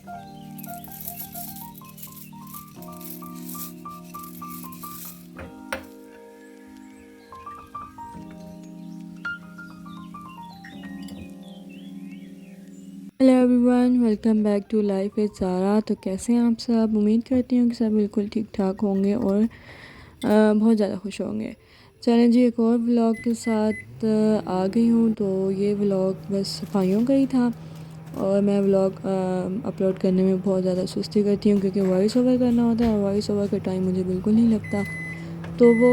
Hello everyone, welcome back to life with Zara. तो कैसे हैं आप सब? उम्मीद करती हूँ कि सब बिल्कुल ठीक ठाक होंगे और बहुत ज़्यादा खुश होंगे। चलें जी, एक और व्लॉग के साथ आ गई हूँ। तो ये व्लॉग बस सफाइयों का ही था और मैं व्लॉग अपलोड करने में बहुत ज़्यादा सुस्ती करती हूँ क्योंकि वॉइस ओवर करना होता है और वॉइस ओवर का टाइम मुझे बिल्कुल नहीं लगता। तो वो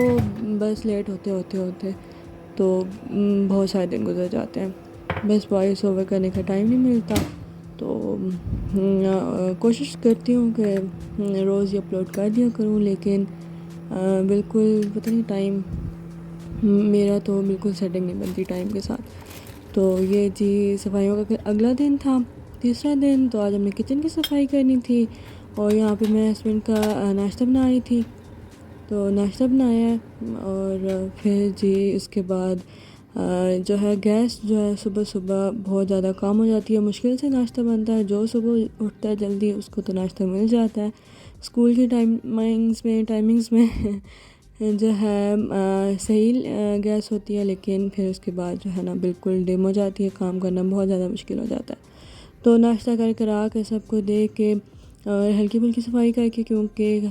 बस लेट होते होते होते तो बहुत सारे दिन गुजर जाते हैं, बस वॉइस ओवर करने का टाइम नहीं मिलता। तो कोशिश करती हूँ कि रोज़ ही अपलोड कर दिया करूँ, लेकिन बिल्कुल पता नहीं टाइम, मेरा तो बिल्कुल सेटिंग नहीं बनती टाइम के साथ। तो ये जी सफाइयों का फिर अगला दिन था, तीसरा दिन। तो आज हमने किचन की सफाई करनी थी और यहाँ पे मैं हस्बैंड का नाश्ता बना रही थी। तो नाश्ता बनाया है और फिर जी उसके बाद जो है गैस जो है सुबह सुबह बहुत ज़्यादा कम हो जाती है, मुश्किल से नाश्ता बनता है। जो सुबह उठता है जल्दी उसको तो नाश्ता मिल जाता है। स्कूल की टाइमिंग्स में जो है सही गैस होती है, लेकिन फिर उसके बाद जो है ना बिल्कुल डिम हो जाती है, काम करना बहुत ज़्यादा मुश्किल हो जाता है। तो नाश्ता कर कर आके सबको दे के और हल्की फुल्की सफाई करके, क्योंकि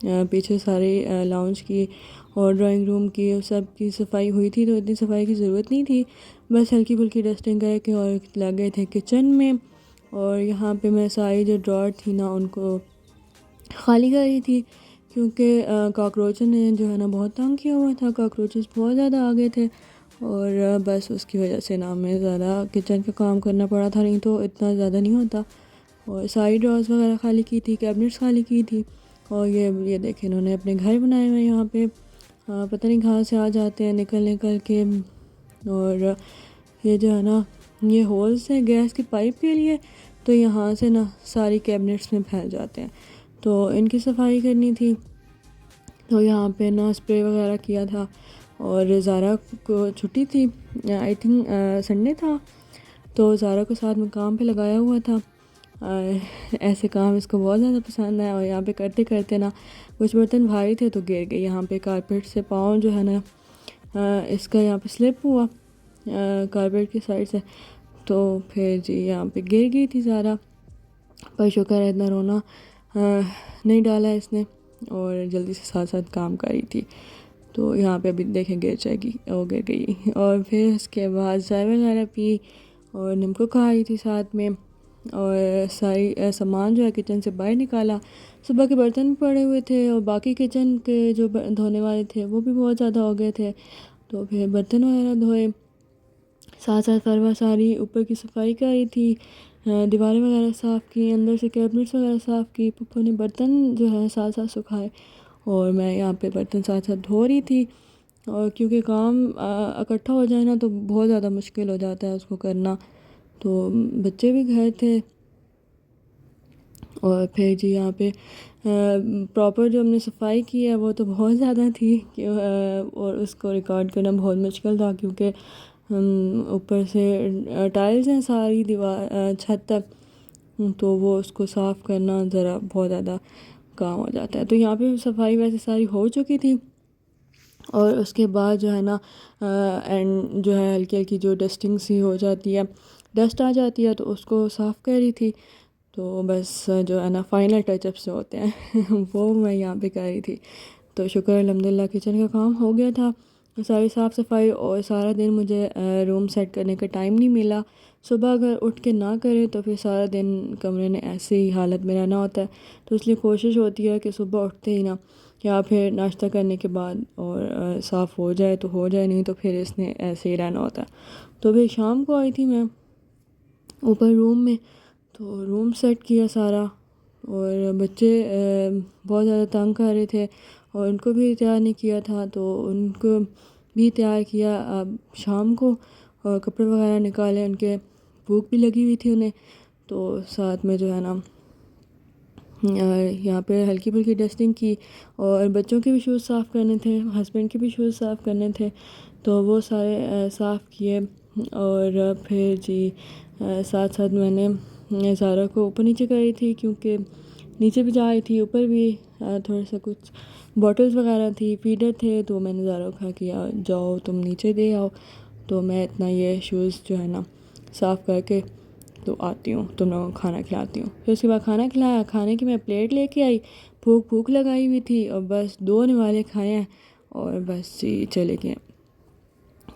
पीछे सारे लाउंज की और ड्राइंग रूम की सब की सफाई हुई थी, तो इतनी सफाई की ज़रूरत नहीं थी। बस हल्की फुल्की डस्टिंग करके और लग गए थे किचन में। और यहाँ पे मैं सारी जो ड्रॉर थी ना उनको खाली कर रही थी, क्योंकि कॉकरोच ने जो है ना बहुत तंग किया हुआ था। कॉकरोचेस बहुत ज़्यादा आ गए थे और बस उसकी वजह से ना हमें ज़्यादा किचन का काम करना पड़ा था, नहीं तो इतना ज़्यादा नहीं होता। और सारी ड्रॉर्स वगैरह खाली की थी, कैबिनेट्स खाली की थी। और ये देखें, इन्होंने अपने घर बनाए हुए हैं यहाँ पे। पता नहीं कहाँ से आ जाते हैं निकल निकल के। और ये जो है ना ये होल्स है गैस की पाइप के लिए, तो यहाँ से ना सारी कैबिनेट्स में फैल जाते हैं। तो इनकी सफाई करनी थी। तो यहाँ पे ना स्प्रे वगैरह किया था और ज़ारा को छुट्टी थी, आई थिंक संडे था। तो ज़ारा को साथ में काम पे लगाया हुआ था। ऐसे काम इसको बहुत ज़्यादा पसंद है। और यहाँ पे करते करते ना कुछ बर्तन भारी थे तो गिर गए। यहाँ पे कारपेट से पाँव जो है ना इसका यहाँ पे स्लिप हुआ कारपेट की साइड से। तो फिर जी यहाँ पे गिर गई थी ज़ारा, पर शुक्र है इतना रोना नहीं डाला इसने और जल्दी से साथ साथ काम करी थी। तो यहाँ पे अभी देखें गिर जाएगी, वो गिर गई। और फिर उसके बाद चाय वगैरह पी और नींबू खाई थी साथ में। और सारी सामान जो है किचन से बाहर निकाला। सुबह के बर्तन भी पड़े हुए थे और बाकी किचन के जो धोने वाले थे वो भी बहुत ज़्यादा हो गए थे। तो फिर बर्तन वगैरह धोए, साथ साथ फरवा सारी ऊपर की सफाई करी थी, दीवारें वगैरह साफ़ की, अंदर से कैबिनेट्स वगैरह साफ़ की। पप्पा ने बर्तन जो है साथ साथ सुखाए और मैं यहाँ पे बर्तन साथ साथ धो रही थी। और क्योंकि काम इकट्ठा हो जाए ना तो बहुत ज़्यादा मुश्किल हो जाता है उसको करना। तो बच्चे भी घर थे और फिर जी यहाँ पे प्रॉपर जो हमने सफाई की है वो तो बहुत ज़्यादा थी और उसको रिकॉर्ड करना बहुत मुश्किल था, क्योंकि ऊपर से टाइल्स हैं सारी दीवार छत तक। तो वो उसको साफ़ करना ज़रा बहुत ज़्यादा काम हो जाता है। तो यहाँ पे सफाई वैसे सारी हो चुकी थी और उसके बाद जो है ना एंड जो है हल्की हल्की जो डस्टिंग सी हो जाती है, डस्ट आ जाती है, तो उसको साफ़ कर रही थी। तो बस जो है ना फाइनल टचअप्स जो होते हैं वो मैं यहाँ पे कर रही थी। तो शुक्र अल्हम्दुलिल्लाह किचन का काम हो गया था, सारी साफ़ सफाई। और सारा दिन मुझे रूम सेट करने का टाइम नहीं मिला। सुबह अगर उठ के ना करें तो फिर सारा दिन कमरे में ऐसे ही हालत में रहना होता है। तो इसलिए कोशिश होती है कि सुबह उठते ही ना या फिर नाश्ता करने के बाद और साफ़ हो जाए तो हो जाए, नहीं तो फिर इसने ऐसे ही रहना होता है। तो फिर शाम को आई थी मैं ऊपर रूम में, तो रूम सेट किया सारा। और बच्चे बहुत ज़्यादा तंग कर रहे थे और उनको भी तैयार नहीं किया था, तो उनको भी तैयार किया अब शाम को। और कपड़े वगैरह निकाले, उनके भूख भी लगी हुई थी उन्हें। तो साथ में जो है ना यहाँ पे हल्की फुल्की डस्टिंग की और बच्चों के भी शूज़ साफ़ करने थे, हस्बैंड के भी शूज़ साफ़ करने थे। तो वो सारे साफ़ किए। और फिर जी साथ साथ मैंने ज़ारा को ऊपर नीचे कर रही थी, क्योंकि नीचे भी जा रही थी, ऊपर भी थोड़ा सा कुछ बॉटल्स वगैरह थी, फीडर थे। तो मैंने ज़ारा को कहा कि जाओ तुम नीचे दे आओ, तो मैं इतना ये शूज़ जो है ना साफ़ करके तो आती हूँ, तुम लोगों को खाना खिलाती हूँ। फिर उसके बाद खाना खिलाया, खाने की मैं प्लेट लेके आई, भूख लगाई हुई थी और बस 2 निवाले खाए हैं और बस ही चले गए।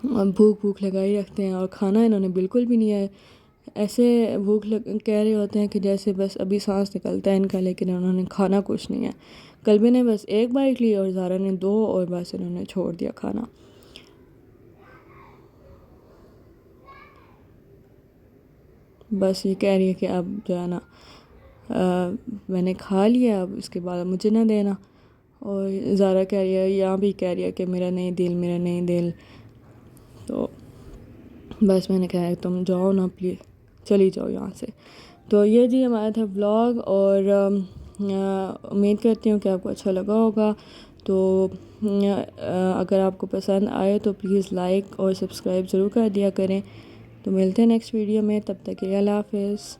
और भूख लगाई रखते हैं और खाना इन्होंने बिल्कुल भी नहीं है। ऐसे कह रहे होते हैं कि जैसे बस अभी सांस निकलता है इनका, लेकिन उन्होंने खाना कुछ नहीं है। कल्बी ने बस 1 बाइट ली और ज़ारा ने 2, और बस इन्होंने छोड़ दिया खाना। बस ये कह रही है कि अब जो है ना मैंने खा लिया, अब इसके बाद मुझे ना देना। और ज़ारा कह रही है, यहाँ भी कह रही है कि मेरा नहीं दिल, मेरा नहीं दिल। तो बस मैंने कहा तुम जाओ ना प्लीज़, चली जाओ यहाँ से। तो ये जी हमारा था व्लॉग, और उम्मीद करती हूँ कि आपको अच्छा लगा होगा। तो अगर आपको पसंद आए तो प्लीज़ लाइक और सब्सक्राइब ज़रूर कर दिया करें। तो मिलते हैं नेक्स्ट वीडियो में, तब तक के लिए अल्लाह हाफ़िज़।